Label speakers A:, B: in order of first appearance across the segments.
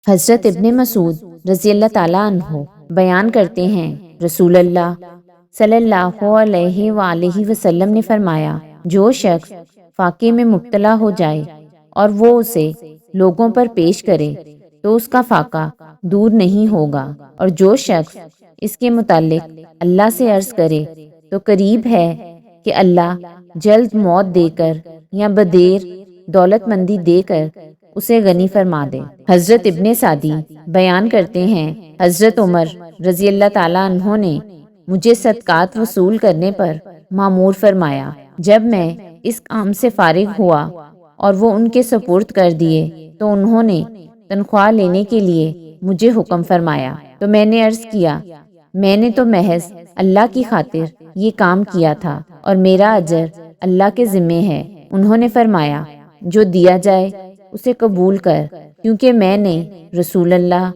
A: حضرت ابن مسعود رضی اللہ تعالیٰ عنہ بیان کرتے ہیں، رسول اللہ صلی اللہ علیہ وآلہ وسلم نے فرمایا، جو شخص فاقے میں مبتلا ہو جائے اور وہ اسے لوگوں پر پیش کرے تو اس کا فاقہ دور نہیں ہوگا، اور جو شخص اس کے متعلق اللہ سے عرض کرے تو قریب ہے کہ اللہ جلد موت دے کر یا بدیر دولت مندی دے کر اسے غنی فرما دے۔ حضرت ابن سعدی بیان کرتے ہیں، حضرت عمر رضی اللہ تعالیٰ عنہ نے مجھے صدقات وصول کرنے پر مامور فرمایا۔ جب میں اس کام سے فارغ ہوا اور وہ ان کے سپرد کر دیے تو انہوں نے تنخواہ لینے کے لیے مجھے حکم فرمایا، تو میں نے عرض کیا، میں نے تو محض اللہ کی خاطر یہ کام کیا تھا اور میرا اجر اللہ کے ذمے ہے۔ انہوں نے فرمایا، جو دیا جائے اسے قبول کر، کیونکہ میں نے رسول اللہ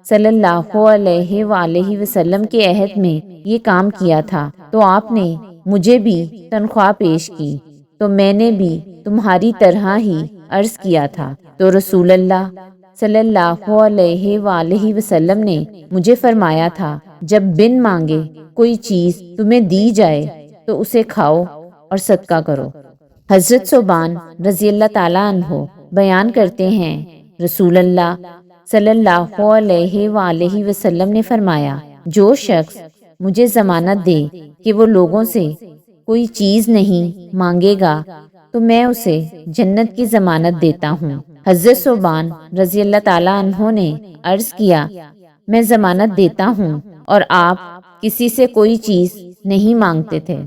A: صلی اللہ علیہ وآلہ وسلم کے عہد میں یہ کام کیا تھا، تو آپ نے مجھے بھی تنخواہ پیش کی، تو میں نے بھی تمہاری طرح ہی عرض کیا تھا، تو رسول اللہ صلی اللہ علیہ وآلہ وسلم نے مجھے فرمایا تھا، جب بن مانگے کوئی چیز تمہیں دی جائے تو اسے کھاؤ اور صدقہ کرو۔ حضرت ثوبان رضی اللہ تعالیٰ عنہ بیان کرتے ہیں، رسول اللہ صلی اللہ علیہ وآلہ وسلم نے فرمایا، جو شخص مجھے ضمانت دے کہ وہ لوگوں سے کوئی چیز نہیں مانگے گا تو میں اسے جنت کی ضمانت دیتا ہوں۔ حضرت ثوبان رضی اللہ تعالیٰ عنہ نے عرض کیا، میں ضمانت دیتا ہوں، اور آپ کسی سے کوئی چیز نہیں مانگتے تھے۔